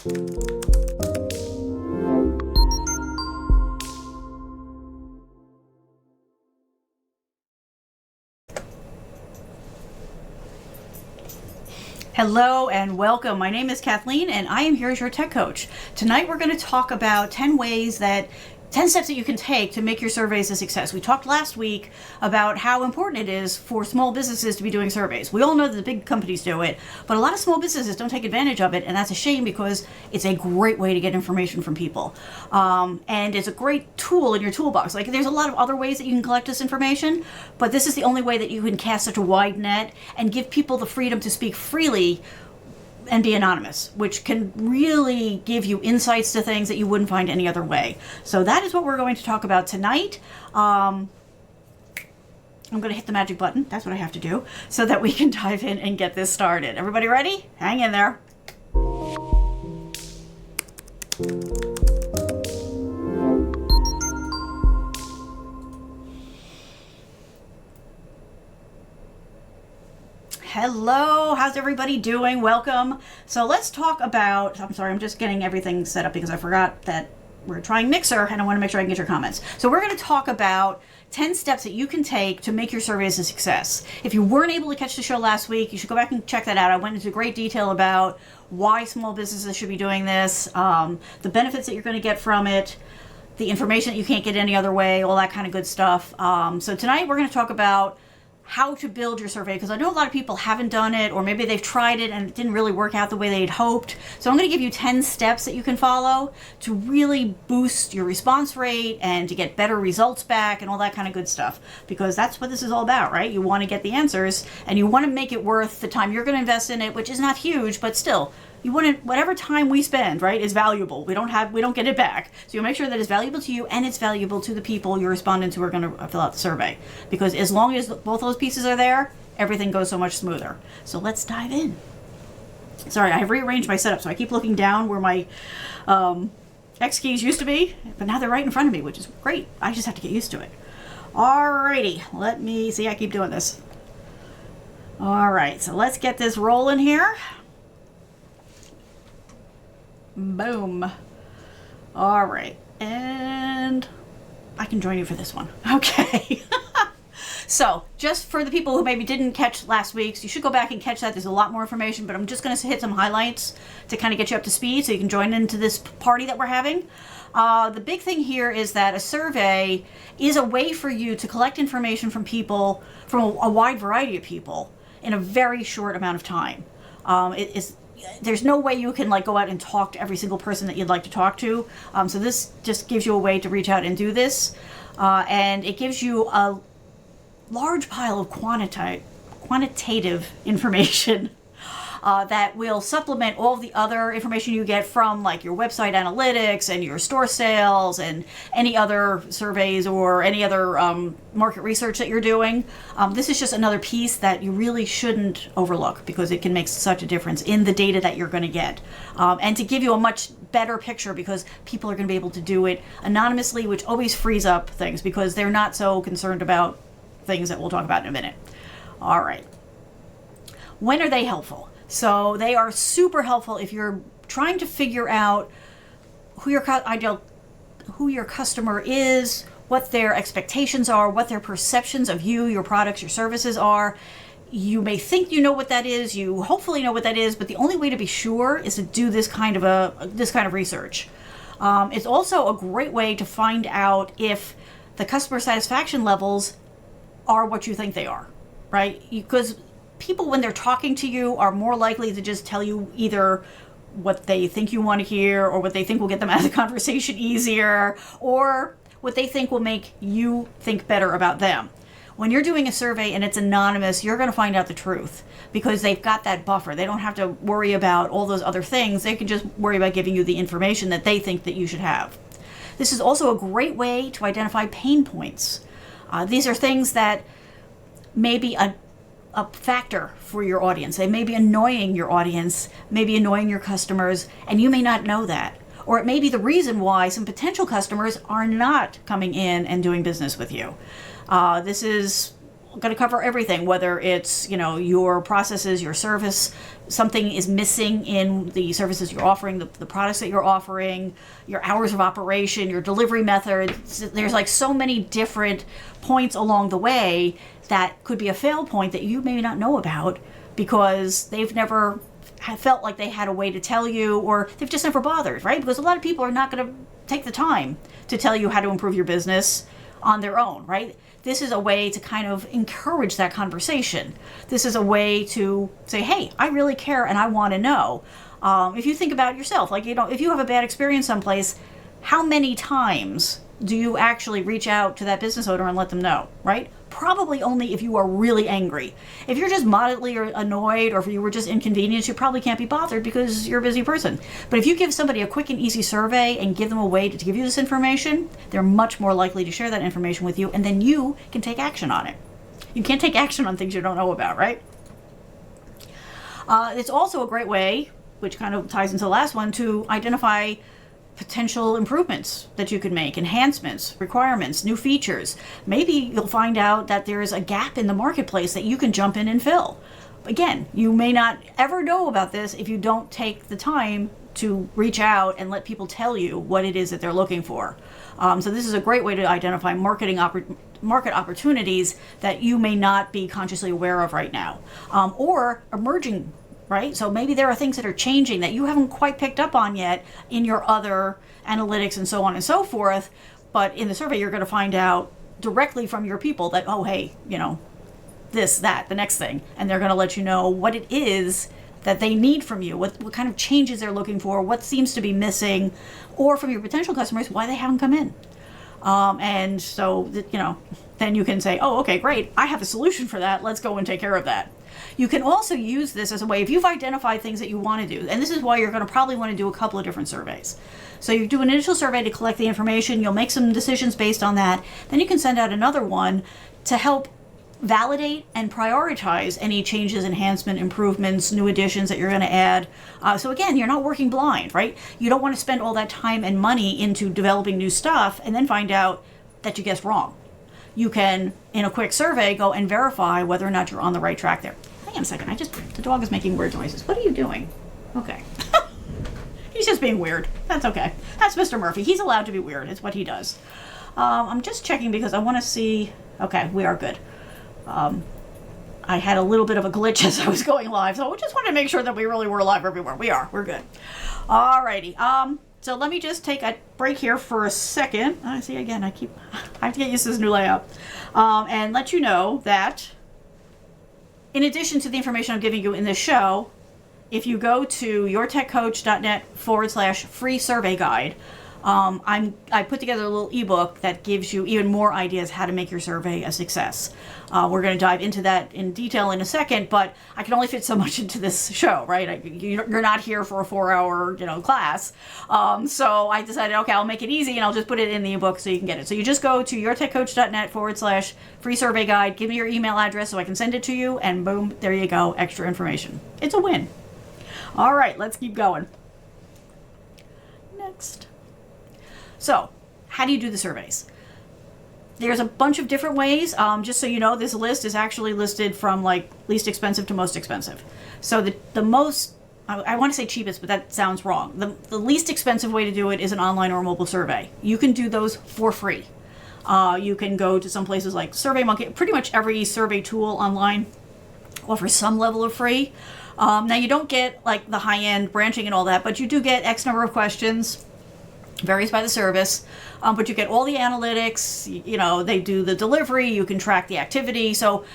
Hello and welcome. My name is Kathleen and I am here as your tech coach. Tonight we're going to talk about 10 steps that you can take to make your surveys a success. We talked last week about how important it is for small businesses to be doing surveys. We all know that the big companies do it, but a lot of small businesses don't take advantage of it, and that's a shame because it's a great way to get information from people. And it's a great tool in your toolbox. Like, there's a lot of other ways that you can collect this information, but this is the only way that you can cast such a wide net and give people the freedom to speak freely and be anonymous, which can really give you insights to things that you wouldn't find any other way. So that is what we're going to talk about tonight. I'm going to hit the magic button. That's what I have to do so that we can dive in and get this started. Everybody ready? Hang in there. Hello, how's everybody doing? Welcome. So let's talk about, I'm sorry, I'm just getting everything set up because I forgot that we're trying Mixer and I want to make sure I can get your comments. So we're going to talk about 10 steps that you can take to make your surveys a success. If you weren't able to catch the show last week, you should go back and check that out. I went into great detail about why small businesses should be doing this, the benefits that you're going to get from it, the information that you can't get any other way, all that kind of good stuff. So tonight we're going to talk about how to build your survey, because I know a lot of people haven't done it, or maybe they've tried it and it didn't really work out the way they'd hoped. So I'm going to give you 10 steps that you can follow to really boost your response rate and to get better results back and all that kind of good stuff, because that's what this is all about, right? You want to get the answers and you want to make it worth the time you're going to invest in it, which is not huge, but still, you want to, whatever time we spend, right, is valuable. We don't get it back. So you make sure that it's valuable to you and it's valuable to the people, your respondents who are going to fill out the survey. Because as long as both those pieces are there, everything goes so much smoother. So let's dive in. Sorry, I have rearranged my setup, so I keep looking down where my X keys used to be, but now they're right in front of me, which is great. I just have to get used to it. Alrighty, let me see. I keep doing this. All right, so let's get this rolling here. Boom. All right. And I can join you for this one. Okay. So just for the people who maybe didn't catch last week's, you should go back and catch that. There's a lot more information, but I'm just going to hit some highlights to kind of get you up to speed so you can join into this party that we're having. The big thing here is that a survey is a way for you to collect information from people, from a wide variety of people in a very short amount of time. There's no way you can go out and talk to every single person that you'd like to talk to. So this just gives you a way to reach out and do this. And it gives you a large pile of quantitative information that will supplement all the other information you get from your website analytics and your store sales and any other surveys or any other market research that you're doing. This is just another piece that you really shouldn't overlook because it can make such a difference in the data that you're going to get. And to give you a much better picture, because people are going to be able to do it anonymously, which always frees up things because they're not so concerned about things that we'll talk about in a minute. All right. When are they helpful? So they are super helpful if you're trying to figure out who your customer is, what their expectations are, what their perceptions of you, your products, your services are. You may think you know what that is. You hopefully know what that is, but the only way to be sure is to do this kind of research. It's also a great way to find out if the customer satisfaction levels are what you think they are, right? Because people, when they're talking to you, are more likely to just tell you either what they think you want to hear or what they think will get them out of the conversation easier or what they think will make you think better about them. When you're doing a survey and it's anonymous, you're going to find out the truth because they've got that buffer. They don't have to worry about all those other things. They can just worry about giving you the information that they think that you should have. This is also a great way to identify pain points. These are things that may be a factor for your audience. They may be annoying your audience, maybe annoying your customers, and you may not know that. Or it may be the reason why some potential customers are not coming in and doing business with you. This is going to cover everything, whether it's, your processes, your service, something is missing in the services you're offering, the products that you're offering, your hours of operation, your delivery methods. There's like so many different points along the way that could be a fail point that you may not know about because they've never felt like they had a way to tell you, or they've just never bothered, right? Because a lot of people are not going to take the time to tell you how to improve your business on their own, right? This is a way to kind of encourage that conversation. This is a way to say, hey, I really care and I want to know. If you think about yourself, like, if you have a bad experience someplace, how many times do you actually reach out to that business owner and let them know, right? Probably only if you are really angry. If you're just moderately annoyed, or if you were just inconvenienced, you probably can't be bothered because you're a busy person. But if you give somebody a quick and easy survey and give them a way to give you this information, they're much more likely to share that information with you, and then you can take action on it. You can't take action on things you don't know about, right? It's also a great way, which kind of ties into the last one, to identify potential improvements that you could make, enhancements, requirements, new features. Maybe you'll find out that there's a gap in the marketplace that you can jump in and fill. Again, you may not ever know about this if you don't take the time to reach out and let people tell you what it is that they're looking for. So this is a great way to identify market opportunities that you may not be consciously aware of right now, or emerging. Right? So maybe there are things that are changing that you haven't quite picked up on yet in your other analytics and so on and so forth. But in the survey, you're going to find out directly from your people that, oh, hey, this, that, the next thing. And they're going to let you know what it is that they need from you, what kind of changes they're looking for, what seems to be missing, or from your potential customers, why they haven't come in. And so, then you can say, oh, okay, great. I have a solution for that. Let's go and take care of that. You can also use this as a way, if you've identified things that you want to do, and this is why you're going to probably want to do a couple of different surveys. So you do an initial survey to collect the information, you'll make some decisions based on that, then you can send out another one to help validate and prioritize any changes, enhancement, improvements, new additions that you're going to add. So again, you're not working blind, right? You don't want to spend all that time and money into developing new stuff and then find out that you guessed wrong. You can, in a quick survey, go and verify whether or not you're on the right track there. Hang on a second, the dog is making weird noises. What are you doing? Okay. He's just being weird. That's okay. That's Mr. Murphy. He's allowed to be weird. It's what he does. I'm just checking because I want to see. Okay, we are good. I had a little bit of a glitch as I was going live, so I just wanted to make sure that we really were live everywhere. We are. We're good. Alrighty. So let me just take a break here for a second. I see again. I have to get used to this new layout, and let you know that in addition to the information I'm giving you in this show, if you go to yourtechcoach.net/free survey guide, I put together a little ebook that gives you even more ideas how to make your survey a success. We're going to dive into that in detail in a second, but I can only fit so much into this show, right? You're not here for a 4-hour, class. So I decided, okay, I'll make it easy and I'll just put it in the ebook so you can get it. So you just go to yourtechcoach.net/free survey guide, give me your email address so I can send it to you, and boom, there you go, extra information. It's a win. All right, let's keep going. Next. So, how do you do the surveys? There's a bunch of different ways. Just so you know, this list is actually listed from least expensive to most expensive. So the most, I want to say cheapest, but that sounds wrong. The least expensive way to do it is an online or mobile survey. You can do those for free. You can go to some places like SurveyMonkey. Pretty much every survey tool online offers some level of free. Now you don't get the high-end branching and all that, but you do get X number of questions. Varies by the service, but you get all the analytics. They do the delivery, you can track the activity, so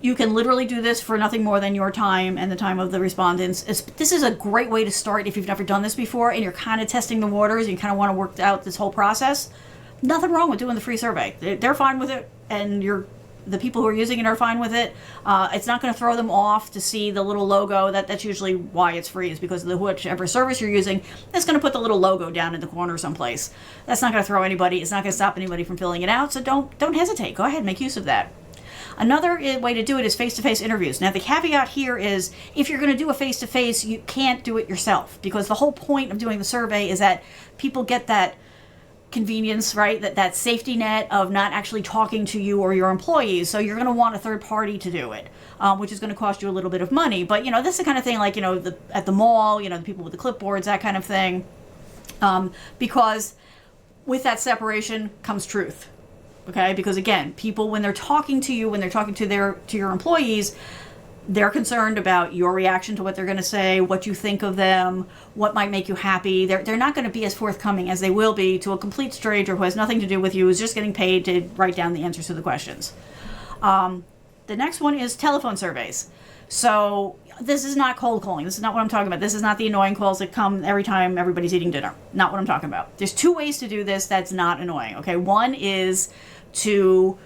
you can literally do this for nothing more than your time and the time of the respondents. This is a great way to start if you've never done this before and you're kind of testing the waters, you kind of want to work out this whole process. Nothing wrong with doing the free survey. They're fine with it, and the people who are using it are fine with it. It's not going to throw them off to see the little logo. That's usually why it's free, is because of whichever service you're using, it's going to put the little logo down in the corner someplace. That's not going to throw anybody. It's not going to stop anybody from filling it out. So don't hesitate. Go ahead, make use of that. Another way to do it is face-to-face interviews. Now the caveat here is if you're going to do a face-to-face, you can't do it yourself, because the whole point of doing the survey is that people get that convenience, right? That safety net of not actually talking to you or your employees. So you're going to want a third party to do it, which is going to cost you a little bit of money. But, this is the kind of thing like, at the mall, the people with the clipboards, that kind of thing. Because with that separation comes truth. Okay? Because again, people, when they're talking to you, when they're talking to your employees, they're concerned about your reaction to what they're going to say, what you think of them, what might make you happy. They're not going to be as forthcoming as they will be to a complete stranger who has nothing to do with you, who's just getting paid to write down the answers to the questions. The next one is telephone surveys. So this is not cold calling. This is not what I'm talking about. This is not the annoying calls that come every time everybody's eating dinner. Not what I'm talking about. There's 2 ways to do this that's not annoying. Okay, one is to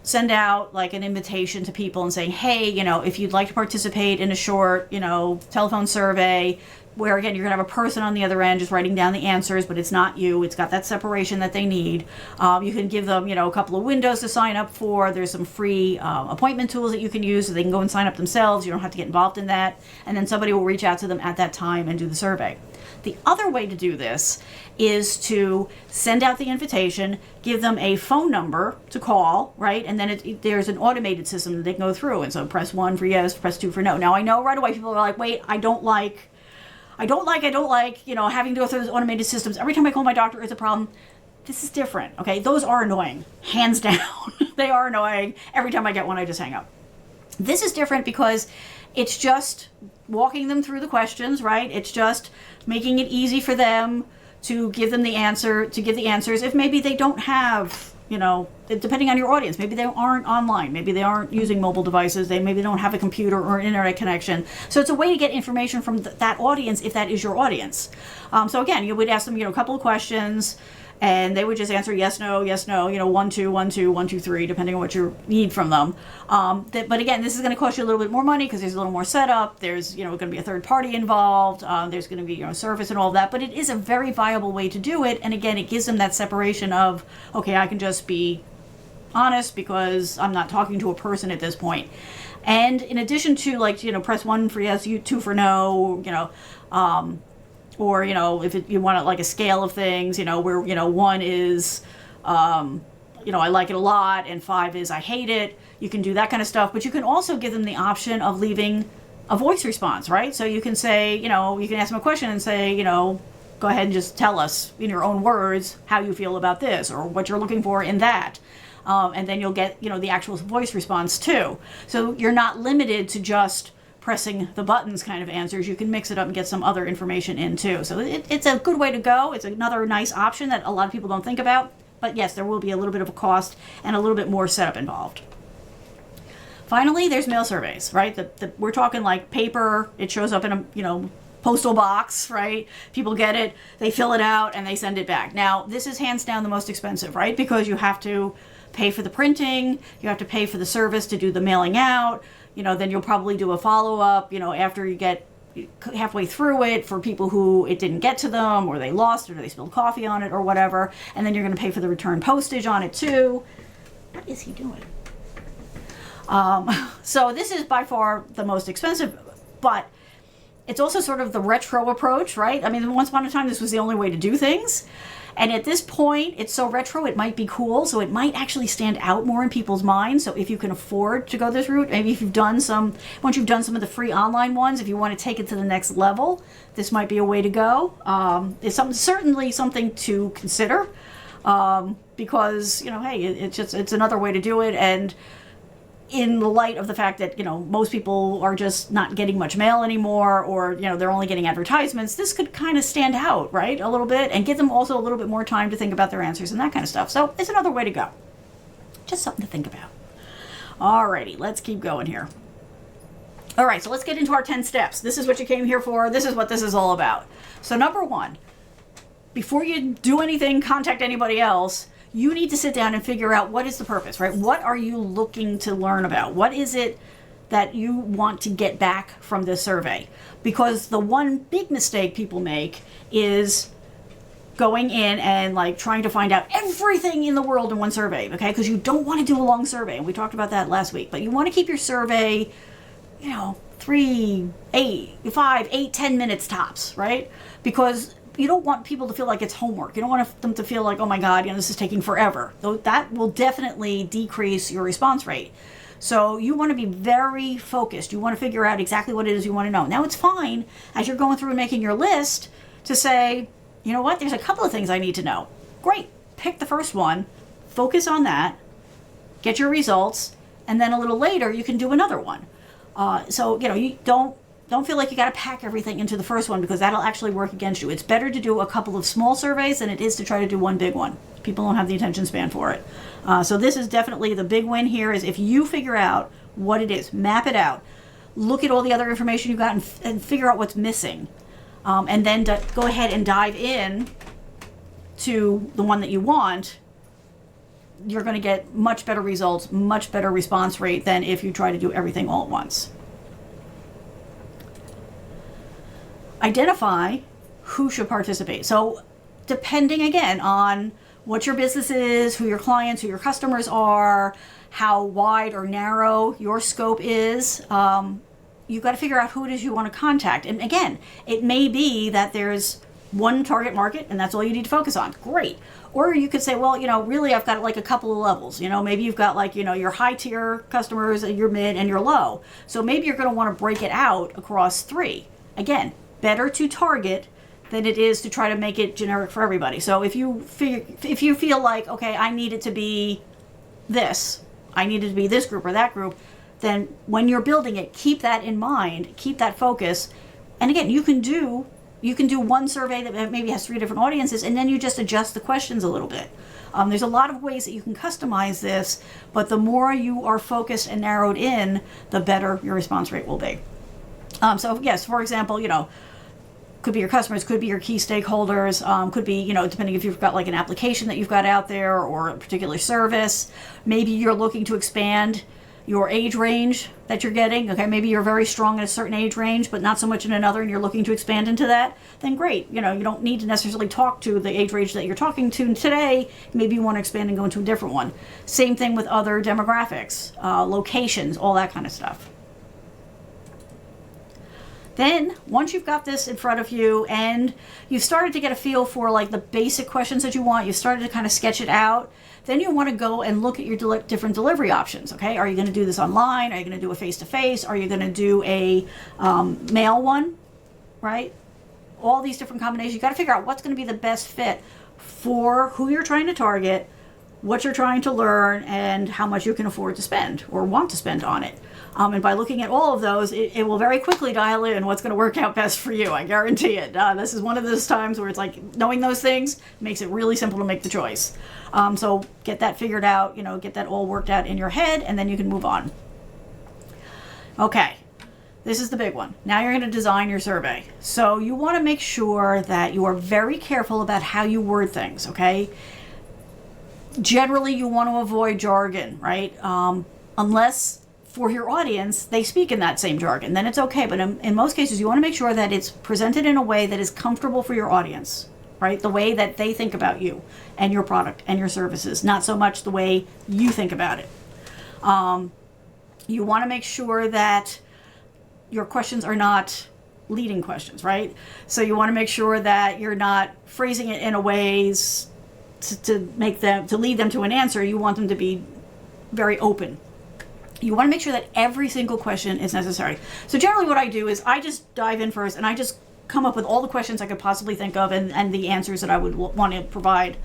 send out like an invitation to people and saying, hey, if you'd like to participate in a short, telephone survey where, again, you're going to have a person on the other end just writing down the answers, but it's not you. It's got that separation that they need. You can give them, a couple of windows to sign up for. There's some free appointment tools that you can use so they can go and sign up themselves. You don't have to get involved in that. And then somebody will reach out to them at that time and do the survey. The other way to do this is to send out the invitation, give them a phone number to call, right? And then there's an automated system that they can go through. And so press 1 for yes, press 2 for no. Now I know right away people are like, wait, I don't like, having to go through those automated systems. Every time I call my doctor, it's a problem. This is different, okay? Those are annoying, hands down. They are annoying. Every time I get one, I just hang up. This is different because it's just walking them through the questions, right? It's just making it easy for them to give them the answer, to give the answers. If maybe they don't have, depending on your audience, maybe they aren't online, maybe they aren't using mobile devices, maybe don't have a computer or an internet connection. So it's a way to get information from that audience if that is your audience. So again, you would ask them, a couple of questions, and they would just answer yes, no, 1, 2, 1, 2, 1, 2, 3, depending on what you need from them. But again, this is going to cost you a little bit more money because there's a little more setup. There's, going to be a third party involved. There's going to be, service and all that. But it is a very viable way to do it. And again, it gives them that separation of, okay, I can just be honest because I'm not talking to a person at this point. And in addition to press 1 for yes, 2 for no, or, if you want like a scale of things, where, 1 is, I like it a lot, and 5 is I hate it. You can do that kind of stuff, but you can also give them the option of leaving a voice response, right? So you can say, you can ask them a question and say, go ahead and just tell us in your own words how you feel about this or what you're looking for in that. And then you'll get, the actual voice response too. So you're not limited to just pressing the buttons kind of answers. You can mix it up and get some other information in too. So it's a good way to go. It's another nice option that a lot of people don't think about. But yes, there will be a little bit of a cost and a little bit more setup involved. Finally, there's mail surveys, right? We're talking like paper. It shows up in a, postal box, right? People get it, they fill it out, and they send it back. Now, this is hands down the most expensive, right? Because you have to pay for the printing, you have to pay for the service to do the mailing out, then you'll probably do a follow-up, after you get halfway through it for people who it didn't get to them or they lost it or they spilled coffee on it or whatever. And then you're going to pay for the return postage on it too. What is he doing? So this is by far the most expensive, but it's also sort of the retro approach, right? I mean, once upon a time, this was the only way to do things. And at this point, it's so retro, it might be cool. So it might actually stand out more in people's minds. So if you can afford to go this route, maybe if once you've done some of the free online ones, if you want to take it to the next level, this might be a way to go. It's certainly something to consider because, hey, it's another way to do it. And in the light of the fact that, most people are just not getting much mail anymore, or, they're only getting advertisements, this could kind of stand out, right, a little bit, and give them also a little bit more time to think about their answers and that kind of stuff. So it's another way to go. Just something to think about. Alrighty, let's keep going here. All right, so let's get into our 10 steps. This is what you came here for. This is what this is all about. So number 1, before you do anything, contact anybody else, you need to sit down and figure out what is the purpose, right? What are you looking to learn about? What is it that you want to get back from this survey? Because the one big mistake people make is going in and trying to find out everything in the world in one survey, okay? Because you don't want to do a long survey. And we talked about that last week. But you want to keep your survey, 3, 8, 5, 8, 10 minutes tops, right? Because you don't want people to feel like it's homework. You don't want them to feel like, oh my God, this is taking forever. Though that will definitely decrease your response rate. So you want to be very focused. You want to figure out exactly what it is you want to know. Now it's fine as you're going through and making your list to say, you know what, there's a couple of things I need to know. Great, pick the first one, focus on that, get your results, and then a little later you can do another one. So you don't feel like you got to pack everything into the first one, because that'll actually work against you. It's better to do a couple of small surveys than it is to try to do one big one. People don't have the attention span for it. So this is definitely the big win here, is if you figure out what it is, map it out, look at all the other information you've got and figure out what's missing. And then go ahead and dive in to the one that you want. You're going to get much better results, much better response rate than if you try to do everything all at once. Identify who should participate. So depending again on what your business is, who your clients, who your customers are, how wide or narrow your scope is, you've got to figure out who it is you want to contact. And again, it may be that there's one target market and that's all you need to focus on. Great. Or you could say, well, really I've got like a couple of levels. Maybe you've got like, your high tier customers, your mid, and your low. So maybe you're going to want to break it out across 3. Again, better to target than it is to try to make it generic for everybody. So if you feel like, okay, I need it to be this, I need it to be this group or that group, then when you're building it, keep that in mind, keep that focus. And again, you can do one survey that maybe has 3 different audiences, and then you just adjust the questions a little bit. There's a lot of ways that you can customize this, but the more you are focused and narrowed in, the better your response rate will be. So yes, for example, could be your customers, could be your key stakeholders, could be, depending if you've got like an application that you've got out there or a particular service. Maybe you're looking to expand your age range that you're getting. Okay, maybe you're very strong in a certain age range, but not so much in another, and you're looking to expand into that. Then great. You don't need to necessarily talk to the age range that you're talking to today. Maybe you want to expand and go into a different one. Same thing with other demographics, locations, all that kind of stuff. Then, once you've got this in front of you and you've started to get a feel for like the basic questions that you want, you've started to kind of sketch it out, then you want to go and look at your different delivery options, okay? Are you going to do this online? Are you going to do a face-to-face? Are you going to do a mail one, right? All these different combinations. You've got to figure out what's going to be the best fit for who you're trying to target, what you're trying to learn, and how much you can afford to spend or want to spend on it. And by looking at all of those, it will very quickly dial in what's going to work out best for you. I guarantee it. This is one of those times where it's like knowing those things makes it really simple to make the choice. So get that figured out, get that all worked out in your head, and then you can move on. Okay, this is the big one. Now you're going to design your survey. So you want to make sure that you are very careful about how you word things, okay? Generally, you want to avoid jargon, right? Unless for your audience, they speak in that same jargon, then it's okay. But in most cases, you want to make sure that it's presented in a way that is comfortable for your audience, right? The way that they think about you and your product and your services, not so much the way you think about it. You want to make sure that your questions are not leading questions, right? So you want to make sure that you're not phrasing it in a ways to lead them to an answer. You want them to be very open. You want to make sure that every single question is necessary. So generally what I do is I just dive in first and I just come up with all the questions I could possibly think of and the answers that I would want to provide.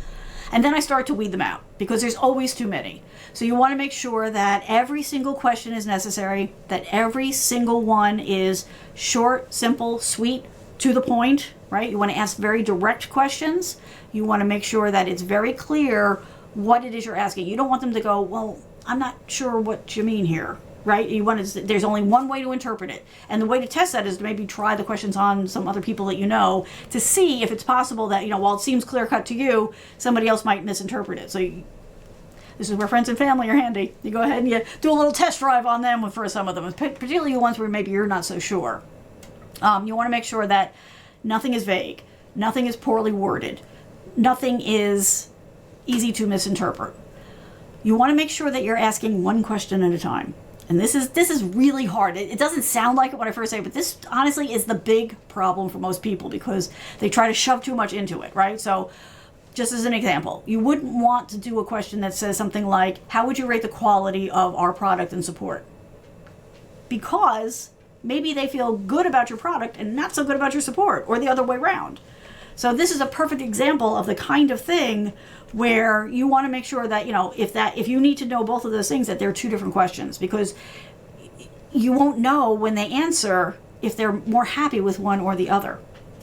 And then I start to weed them out because there's always too many. So you want to make sure that every single question is necessary, that every single one is short, simple, sweet, to the point, right? You want to ask very direct questions. You want to make sure that it's very clear what it is you're asking. You don't want them to go, well, I'm not sure what you mean here, right? There's only one way to interpret it. And the way to test that is to maybe try the questions on some other people that you know to see if it's possible that, while it seems clear cut to you, somebody else might misinterpret it. So this is where friends and family are handy. You go ahead and you do a little test drive on them for some of them, particularly the ones where maybe you're not so sure. You want to make sure that nothing is vague, nothing is poorly worded, nothing is easy to misinterpret. You want to make sure that you're asking one question at a time. And this is really hard. It doesn't sound like it when I first say it, but this honestly is the big problem for most people because they try to shove too much into it, right? So just as an example, you wouldn't want to do a question that says something like, how would you rate the quality of our product and support? Because maybe they feel good about your product and not so good about your support, or the other way around. So this is a perfect example of the kind of thing where you want to make sure that, if you need to know both of those things, that they're two different questions, because you won't know when they answer if they're more happy with one or the other.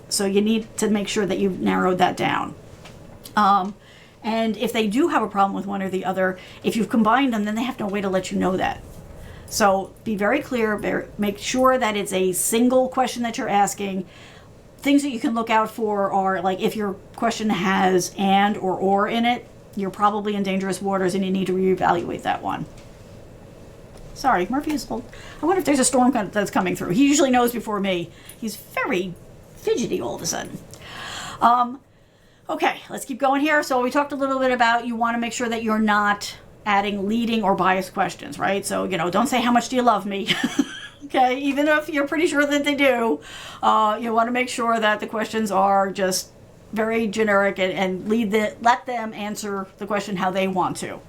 So you need to make sure that you've narrowed that down. And if they do have a problem with one or the other, if you've combined them, then they have no way to let you know that. So be very clear, make sure that it's a single question that you're asking. Things that you can look out for are, like, if your question has and or in it, you're probably in dangerous waters and you need to reevaluate that one. Sorry, Murphy is old. I wonder if there's a storm that's coming through. He usually knows before me. He's very fidgety all of a sudden. Okay, let's keep going here. So we talked a little bit about, you want to make sure that you're not adding leading or biased questions, right? So, don't say, how much do you love me? Okay, even if you're pretty sure that they do, you want to make sure that the questions are just very generic and let them answer the question how they want to. You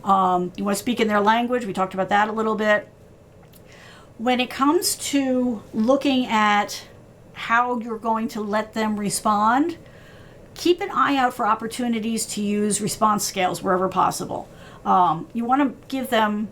want to speak in their language. We talked about that a little bit. When it comes to looking at how you're going to let them respond, keep an eye out for opportunities to use response scales wherever possible. You want to give them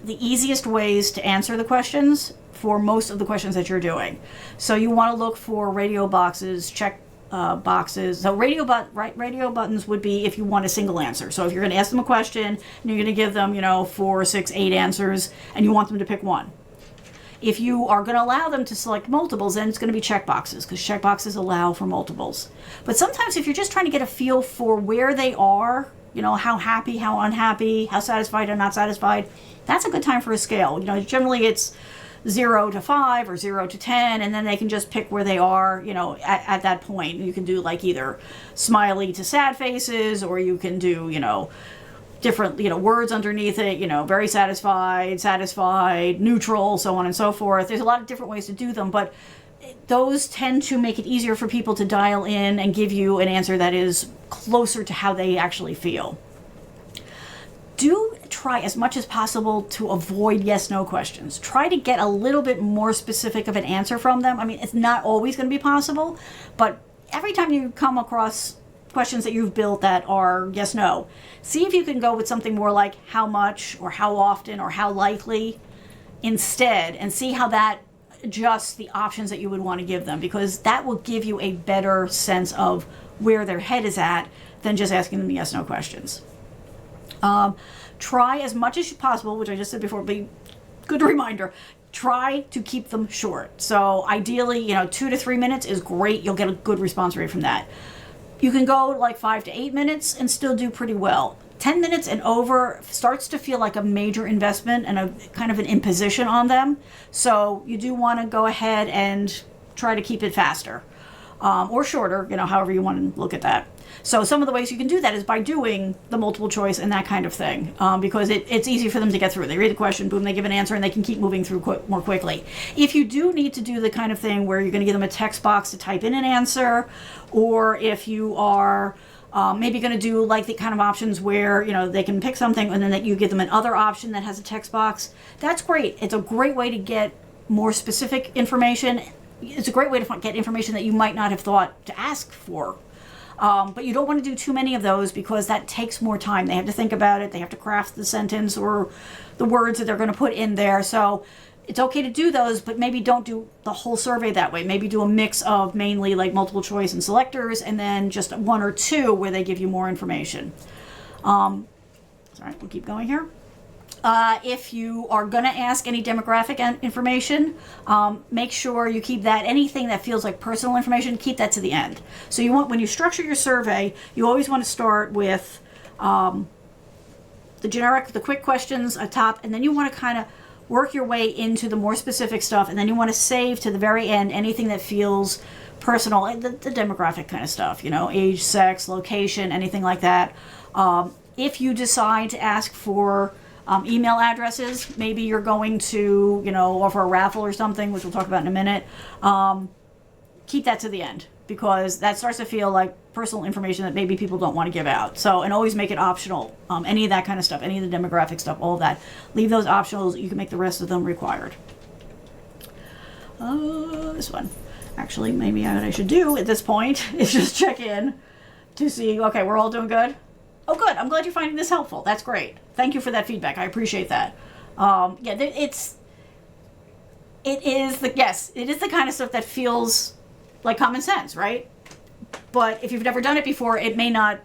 the easiest ways to answer the questions for most of the questions that you're doing. So you want to look for radio boxes, check boxes. So radio buttons would be if you want a single answer. So if you're going to ask them a question and you're going to give them, 4, 6, 8 answers, and you want them to pick one. If you are going to allow them to select multiples, then it's going to be checkboxes, because checkboxes allow for multiples. But sometimes if you're just trying to get a feel for where they are, how happy, how unhappy, how satisfied or not satisfied, that's a good time for a scale. Generally it's 0 to 5 or 0 to 10, and then they can just pick where they are, at that point. You can do like either smiley to sad faces, or you can do, different, words underneath it, very satisfied, neutral, so on and so forth. There's a lot of different ways to do them, but those tend to make it easier for people to dial in and give you an answer that is closer to how they actually feel. Do try as much as possible to avoid yes/no questions. Try to get a little bit more specific of an answer from them. I mean, it's not always going to be possible, but every time you come across questions that you've built that are yes/no, see if you can go with something more like how much or how often or how likely instead, and see how that adjusts the options that you would want to give them, because that will give you a better sense of where their head is at than just asking them yes/no questions. Try as much as possible, which I just said before, but good reminder, try to keep them short. So ideally, 2 to 3 minutes is great. You'll get a good response rate from that. You can go like 5 to 8 minutes and still do pretty well. 10 minutes and over starts to feel like a major investment and a kind of an imposition on them. So you do want to go ahead and try to keep it faster, or shorter, however you want to look at that. So some of the ways you can do that is by doing the multiple choice and that kind of thing, because it's easy for them to get through. They read the question, boom, they give an answer, and they can keep moving through more quickly. If you do need to do the kind of thing where you're going to give them a text box to type in an answer, or if you are maybe going to do like the kind of options where they can pick something and then that you give them another option that has a text box, that's great. It's a great way to get more specific information. It's a great way to get information that you might not have thought to ask for. But you don't want to do too many of those, because that takes more time. They have to think about it. They have to craft the sentence or the words that they're going to put in there. So it's okay to do those, but maybe don't do the whole survey that way. Maybe do a mix of mainly like multiple choice and selectors, and then just 1 or 2 where they give you more information. Sorry, we'll keep going here. If you are going to ask any demographic information, make sure you keep that, anything that feels like personal information, keep that to the end. So when you structure your survey, you always want to start with the quick questions at top, and then you want to kind of work your way into the more specific stuff, and then you want to save to the very end anything that feels personal, the demographic kind of stuff, age, sex, location, anything like that. If you decide to ask for email addresses. Maybe you're going to, offer a raffle or something, which we'll talk about in a minute. Keep that to the end, because that starts to feel like personal information that maybe people don't want to give out. So, and always make it optional. Any of that kind of stuff, any of the demographic stuff, all of that. Leave those optional. You can make the rest of them required. This one. Actually, maybe what I should do at this point is just check in to see, okay, we're all doing good? Oh, good. I'm glad you're finding this helpful. That's great. Thank you for that feedback. I appreciate that. It is the kind of stuff that feels like common sense, right? But if you've never done it before, it may not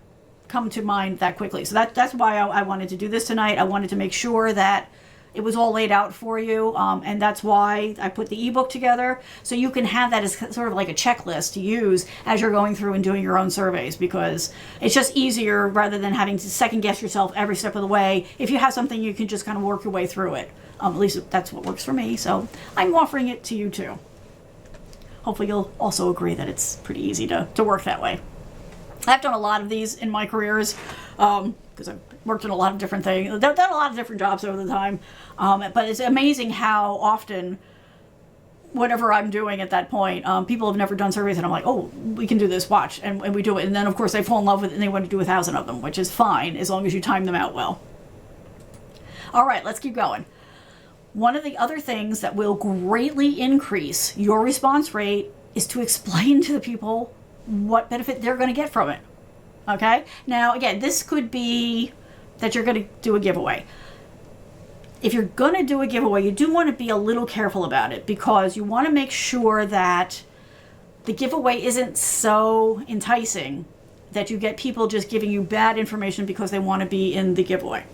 come to mind that quickly. So that's why I wanted to do this tonight. I wanted to make sure that it was all laid out for you, and that's why I put the ebook together, so you can have that as sort of like a checklist to use as you're going through and doing your own surveys, because it's just easier rather than having to second guess yourself every step of the way. If you have something, you can just kind of work your way through it. At least that's what works for me, so I'm offering it to you too. Hopefully you'll also agree that it's pretty easy to work that way. I've done a lot of these in my careers, because I've worked in a lot of different things. I've done a lot of different jobs over the time. But it's amazing how often, whatever I'm doing at that point, people have never done surveys, and I'm like, oh, we can do this, watch. And we do it. And then, of course, they fall in love with it, and they want to do 1,000 of them, which is fine, as long as you time them out well. All right, let's keep going. One of the other things that will greatly increase your response rate is to explain to the people what benefit they're going to get from it. Okay? Now, again, this could be that you're going to do a giveaway. If you're going to do a giveaway, you do want to be a little careful about it, because you want to make sure that the giveaway isn't so enticing that you get people just giving you bad information because they want to be in the giveaway.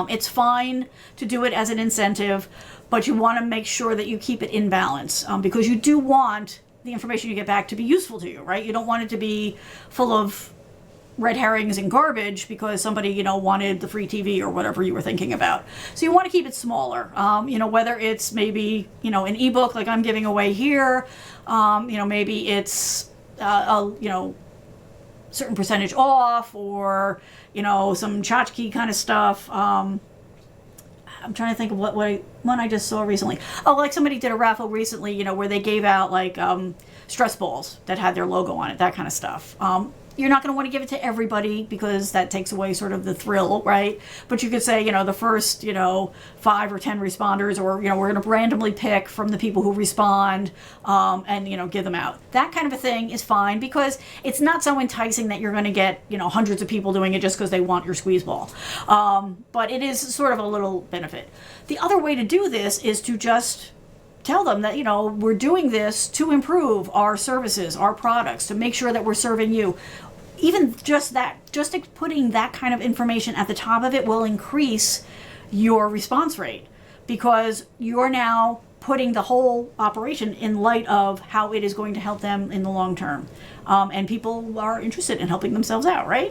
It's fine to do it as an incentive, but you want to make sure that you keep it in balance, because you do want the information you get back to be useful to you, right? You don't want it to be full of red herrings and garbage because somebody, wanted the free TV or whatever you were thinking about. So you want to keep it smaller, whether it's maybe, an ebook like I'm giving away here, maybe it's, certain percentage off, or, some tchotchke kind of stuff. I'm trying to think of what one I just saw recently. Oh, like somebody did a raffle recently, where they gave out like stress balls that had their logo on it, that kind of stuff. You're not going to want to give it to everybody because that takes away sort of the thrill, right? But you could say, the first, 5 or 10 responders, or, we're going to randomly pick from the people who respond, and, give them out. That kind of a thing is fine, because it's not so enticing that you're going to get, hundreds of people doing it just because they want your squeeze ball. But it is sort of a little benefit. The other way to do this is to just tell them that, we're doing this to improve our services, our products, to make sure that we're serving you. Even just putting that kind of information at the top of it will increase your response rate, because you're now putting the whole operation in light of how it is going to help them in the long term. And people are interested in helping themselves out, right?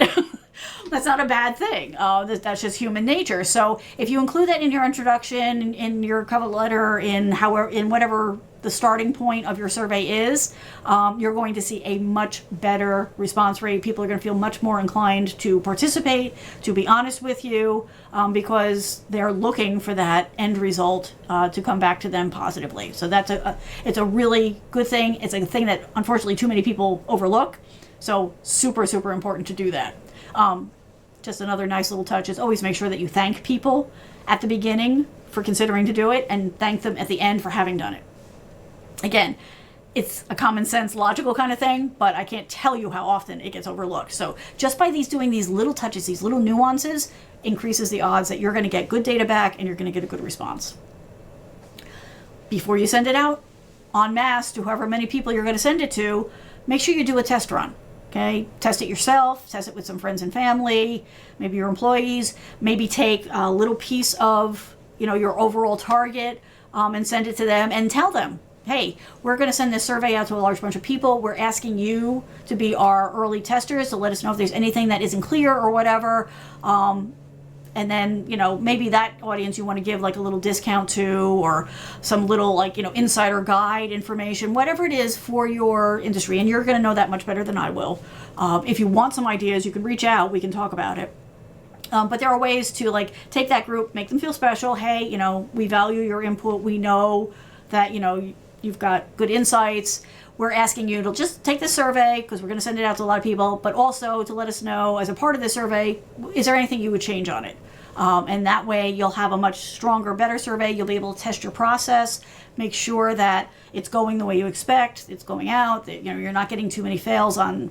That's not a bad thing. That's just human nature. So if you include that in your introduction, in your cover letter, in whatever the starting point of your survey is, you're going to see a much better response rate. People are going to feel much more inclined to participate, to be honest with you, because they're looking for that end result to come back to them positively. So it's a really good thing. It's a thing that unfortunately too many people overlook. So super, super important to do that. Just another nice little touch is always make sure that you thank people at the beginning for considering to do it, and thank them at the end for having done it. Again, it's a common sense, logical kind of thing, but I can't tell you how often it gets overlooked. So just by doing these little touches, these little nuances, increases the odds that you're going to get good data back and you're going to get a good response. Before you send it out en masse to however many people you're going to send it to, make sure you do a test run. Okay, test it yourself, test it with some friends and family, maybe your employees, maybe take a little piece of, your overall target, and send it to them and tell them, hey, we're going to send this survey out to a large bunch of people. We're asking you to be our early testers to let us know if there's anything that isn't clear or whatever. And then, maybe that audience you want to give like a little discount to, or some little insider guide information, whatever it is for your industry. And you're going to know that much better than I will. If you want some ideas, you can reach out. We can talk about it. But there are ways to like take that group, make them feel special. Hey, you know, we value your input. We know that, you know, you've got good insights. We're asking you to just take this survey because we're going to send it out to a lot of people, but also to let us know as a part of the survey, is there anything you would change on it? And that way you'll have a much stronger, better survey. You'll be able to test your process, make sure that it's going the way you expect, it's going out, that, you know, you're not getting too many fails on,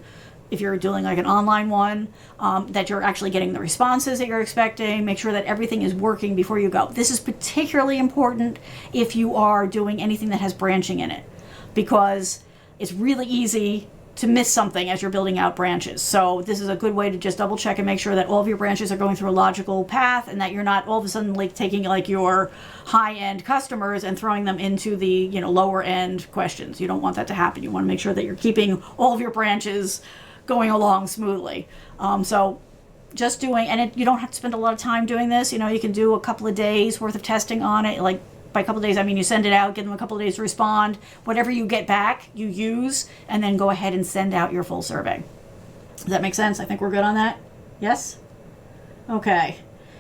if you're doing like an online one, that you're actually getting the responses that you're expecting. Make sure that everything is working before you go. This is particularly important if you are doing anything that has branching in it, because it's really easy to miss something as you're building out branches. So this is a good way to just double check and make sure that all of your branches are going through a logical path, and that you're not all of a sudden like taking like your high-end customers and throwing them into the, you know, lower end questions. You don't want that to happen. You want to make sure that you're keeping all of your branches going along smoothly. So just doing, and you don't have to spend a lot of time doing this. You know, you can do a couple of days worth of testing on it. Like, by a couple of days, I mean you send it out, give them a couple of days to respond. Whatever you get back, you use, and then go ahead and send out your full survey. Does that make sense? I think we're good on that. Yes? Okay.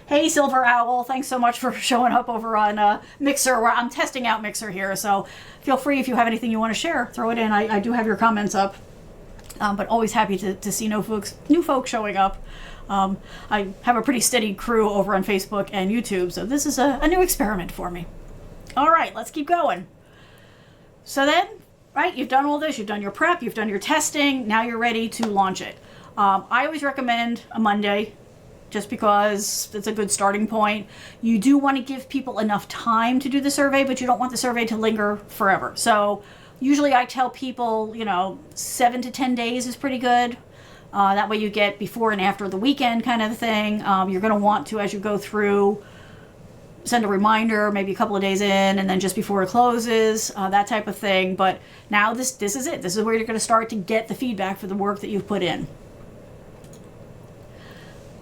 Hey, Silver Owl, thanks so much for showing up over on Mixer, where I'm testing out Mixer here. So feel free, if you have anything you want to share, throw it in. I do have your comments up. But always happy to see new folks showing up. I have a pretty steady crew over on Facebook and YouTube, so this is a new experiment for me. All right, let's keep going. So then, right, you've done all this, you've done your prep, you've done your testing, now you're ready to launch it. I always recommend a Monday, just because it's a good starting point. You do want to give people enough time to do the survey, but you don't want the survey to linger forever. So usually I tell people, you know, 7 to 10 days is pretty good. That way you get before and after the weekend kind of thing. You're going to want to, as you go through, send a reminder maybe a couple of days in, and then just before it closes, that type of thing. But now this is it. This is where you're going to start to get the feedback for the work that you've put in.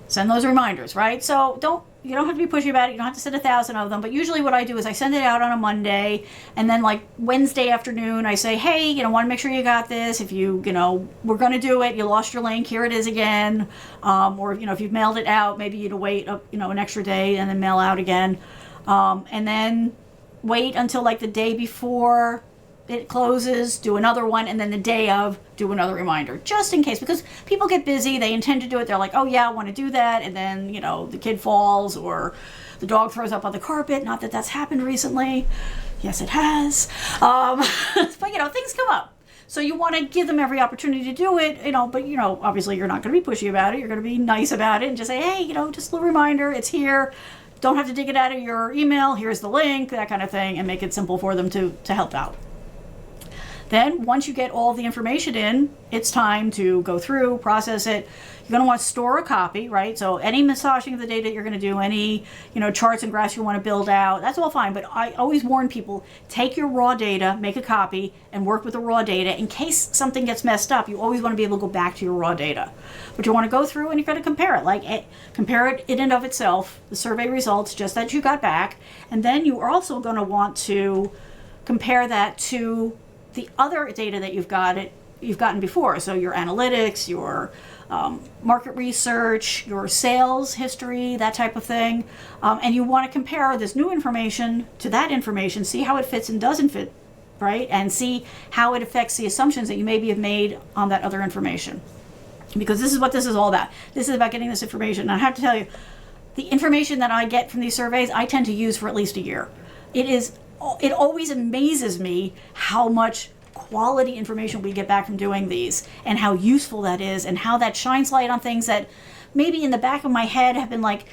Send those reminders, right? So you don't have to be pushy about it. You don't have to send 1,000 of them. But usually what I do is I send it out on a Monday, and then like Wednesday afternoon I say, hey, you know, want to make sure you got this. If you know, we're going to do it. You lost your link. Here it is again. Or, you know, if you've mailed it out, maybe you'd wait, you know, an extra day and then mail out again. And then wait until like the day before it closes, do another one, and then the day of, do another reminder, just in case, because people get busy, they intend to do it, they're like, oh yeah, I want to do that, and then, you know, the kid falls or the dog throws up on the carpet. Not that that's happened recently. Yes, it has. But, you know, things come up. So you want to give them every opportunity to do it, you know, but, you know, obviously you're not going to be pushy about it. You're going to be nice about it and just say, hey, you know, just a little reminder, it's here. Don't have to dig it out of your email. Here's the link, that kind of thing, and make it simple for them to help out. Then once you get all the information in, it's time to go through, process it. You're going to want to store a copy, right? So any massaging of the data you're going to do, any, you know, charts and graphs you want to build out, that's all fine. But I always warn people, take your raw data, make a copy, and work with the raw data. In case something gets messed up, you always want to be able to go back to your raw data. But you want to go through and you're going to compare it. Like, compare it in and of itself, the survey results just that you got back. And then you are also going to want to compare that to the other data that you've gotten before. So your analytics, your market research, your sales history, that type of thing. And you want to compare this new information to that information, see how it fits and doesn't fit, right? And see how it affects the assumptions that you maybe have made on that other information. Because this is what this is all about. This is about getting this information. And I have to tell you, the information that I get from these surveys, I tend to use for at least a year. It always amazes me how much quality information we get back from doing these, and how useful that is, and how that shines light on things that maybe in the back of my head have been like,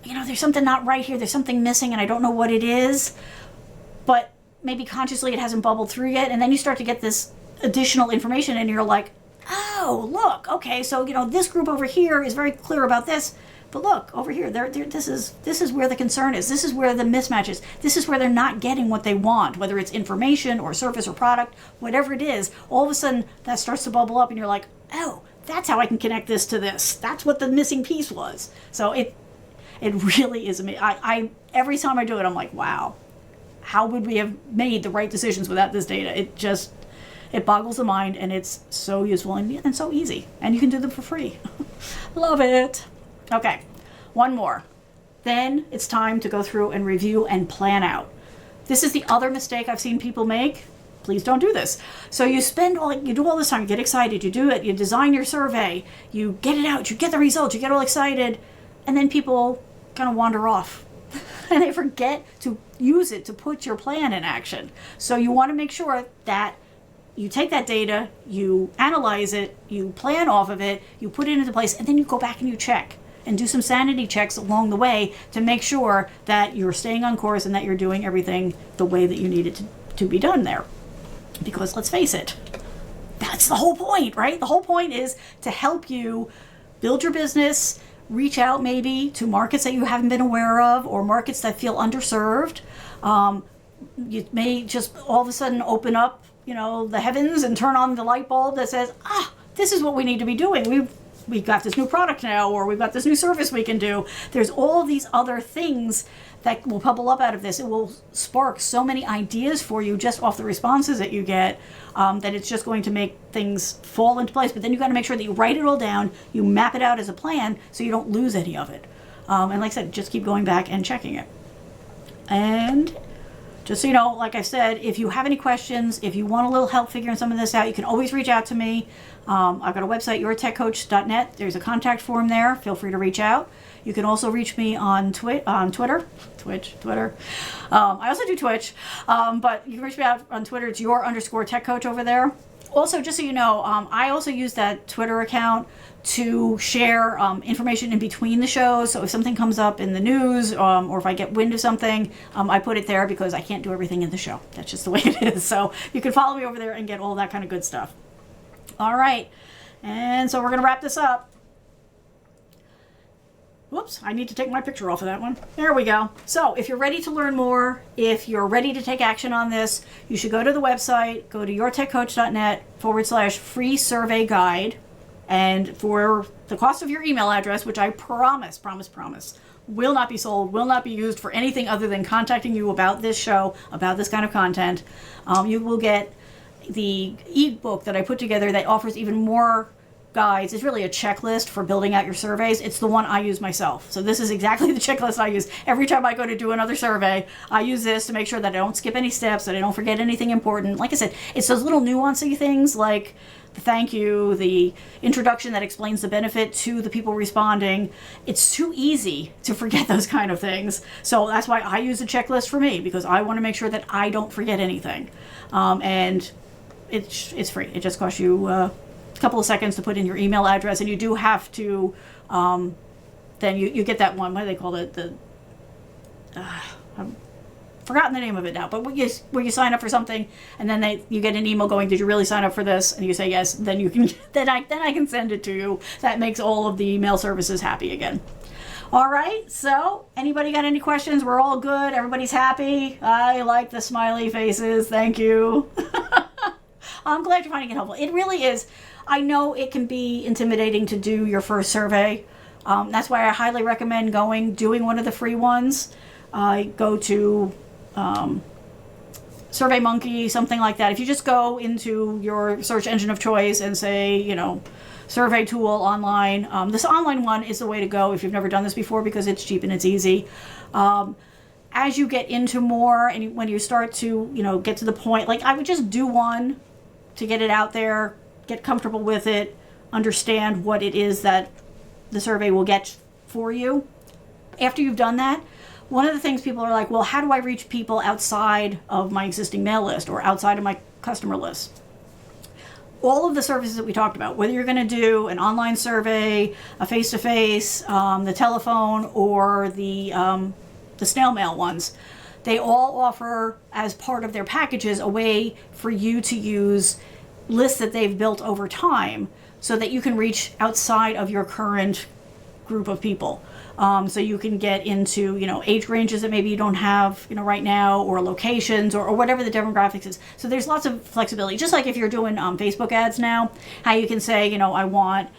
you know, there's something not right here, there's something missing, and I don't know what it is, but maybe consciously it hasn't bubbled through yet. And then you start to get this additional information and you're like, oh, look, okay, so, you know, this group over here is very clear about this. But look, over here, this is where the concern is. This is where the mismatch is. This is where they're not getting what they want, whether it's information or service or product, whatever it is. All of a sudden, that starts to bubble up and you're like, oh, that's how I can connect this to this. That's what the missing piece was. So it really is amazing. I every time I do it, I'm like, wow, how would we have made the right decisions without this data? It boggles the mind, and it's so useful and so easy. And you can do them for free. Love it. Okay, one more. Then it's time to go through and review and plan out. This is the other mistake I've seen people make. Please don't do this. So you do all this time, you get excited, you do it, you design your survey, you get it out, you get the results, you get all excited, and then people kind of wander off and they forget to use it to put your plan in action. So you want to make sure that you take that data, you analyze it, you plan off of it, you put it into place, and then you go back and you check and do some sanity checks along the way to make sure that you're staying on course and that you're doing everything the way that you need it to be done there. Because let's face it, that's the whole point, right? The whole point is to help you build your business, reach out maybe to markets that you haven't been aware of or markets that feel underserved. You may just all of a sudden open up, the heavens and turn on the light bulb that says, this is what we need to be doing. We've got this new product now, or we've got this new service we can do. There's all these other things that will bubble up out of this. It will spark so many ideas for you just off the responses that you get, that it's just going to make things fall into place. But then you got to make sure that you write it all down, you map it out as a plan so you don't lose any of it. And like I said, just keep going back and checking it. And just so you know, like I said, if you have any questions, if you want a little help figuring some of this out, you can always reach out to me. I've got a website, yourtechcoach.net. There's a contact form there. Feel free to reach out. You can also reach me on Twitter. I also do Twitch, but you can reach me out on Twitter. It's your_tech_coach over there. Also, just so you know, I also use that Twitter account to share information in between the shows. So if something comes up in the news, or if I get wind of something, I put it there because I can't do everything in the show. That's just the way it is. So you can follow me over there and get all that kind of good stuff. All right. And so we're going to wrap this up. Whoops, I need to take my picture off of that one. There we go. So if you're ready to learn more, if you're ready to take action on this, you should go to the website, go to yourtechcoach.net/free survey guide. And for the cost of your email address, which I promise, will not be sold, will not be used for anything other than contacting you about this show, about this kind of content, you will get the ebook that I put together that offers even more guides. It's really a checklist for building out your surveys. It's the one I use myself. So this is exactly the checklist I use. Every time I go to do another survey, I use this to make sure that I don't skip any steps, that I don't forget anything important. Like I said, it's those little nuancy things like the thank you, the introduction that explains the benefit to the people responding. It's too easy to forget those kind of things. So that's why I use a checklist for me, because I want to make sure that I don't forget anything. And it's free. It just costs you a couple of seconds to put in your email address, and you do have to then you get that one, what do they call it, I've forgotten the name of it now, but where you sign up for something and then you get an email going, did you really sign up for this? And you say yes, then you can then I can send it to you. That makes all of the email services happy again. All right, so anybody got any questions? We're all good, everybody's happy. I like the smiley faces, thank you. I'm glad you're finding it helpful. It really is. I know it can be intimidating to do your first survey. That's why I highly recommend doing one of the free ones. Go to SurveyMonkey, something like that. If you just go into your search engine of choice and say, survey tool online, this online one is the way to go if you've never done this before, because it's cheap and it's easy. As you get into more and when you start to, get to the point, like I would just do one to get it out there, get comfortable with it, understand what it is that the survey will get for you. After you've done that, one of the things people are like, well, how do I reach people outside of my existing mail list or outside of my customer list? All of the services that we talked about, whether you're going to do an online survey, a face-to-face, the telephone, or the snail mail ones, they all offer, as part of their packages, a way for you to use lists that they've built over time so that you can reach outside of your current group of people. So you can get into, age ranges that maybe you don't have, right now, or locations, or whatever the demographics is. So there's lots of flexibility. Just like if you're doing Facebook ads now, how you can say, I want,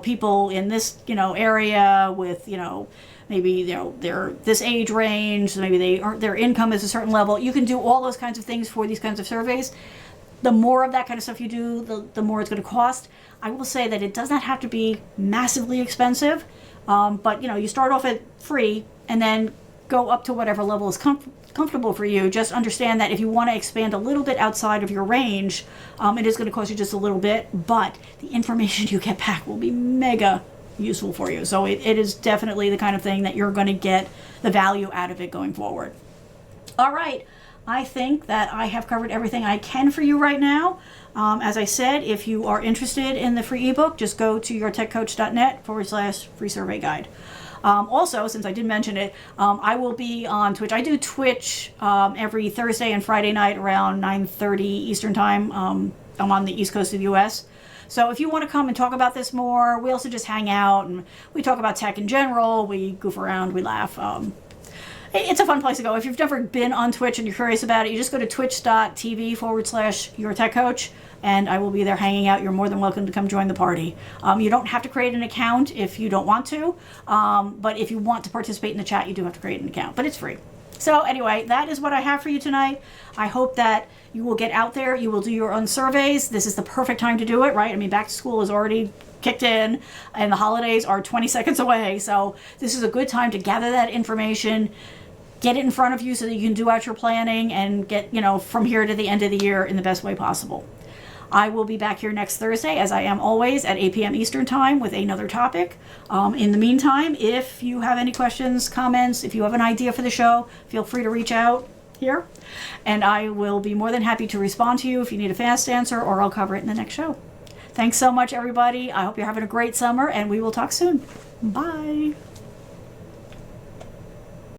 people in this, area with, maybe they're this age range, so maybe their income is a certain level. You can do all those kinds of things for these kinds of surveys. The more of that kind of stuff you do, the more it's going to cost. I will say that it does not have to be massively expensive. But you start off at free and then go up to whatever level is comfortable for you. Just understand that if you want to expand a little bit outside of your range, it is going to cost you just a little bit, but the information you get back will be mega useful for you. So it is definitely the kind of thing that you're going to get the value out of it going forward. All right. I think that I have covered everything I can for you right now. As I said, if you are interested in the free ebook, just go to yourtechcoach.net/free survey guide. Also, since I did mention it, I will be on Twitch. I do Twitch every Thursday and Friday night around 9:30 Eastern time. I'm on the East Coast of the U.S. So if you want to come and talk about this more, we also just hang out and we talk about tech in general. We goof around, we laugh. It's a fun place to go. If you've never been on Twitch and you're curious about it, you just go to twitch.tv/yourtechcoach, and I will be there hanging out. You're more than welcome to come join the party. You don't have to create an account if you don't want to, but if you want to participate in the chat, you do have to create an account, but it's free. So anyway, that is what I have for you tonight. I hope that you will get out there. You will do your own surveys. This is the perfect time to do it, right? I mean, back to school is already kicked in and the holidays are 20 seconds away. So this is a good time to gather that information, get it in front of you so that you can do out your planning and get, from here to the end of the year in the best way possible. I will be back here next Thursday, as I am always, at 8 p.m. Eastern Time with another topic. In the meantime, if you have any questions, comments, if you have an idea for the show, feel free to reach out here, and I will be more than happy to respond to you if you need a fast answer, or I'll cover it in the next show. Thanks so much, everybody. I hope you're having a great summer, and we will talk soon. Bye.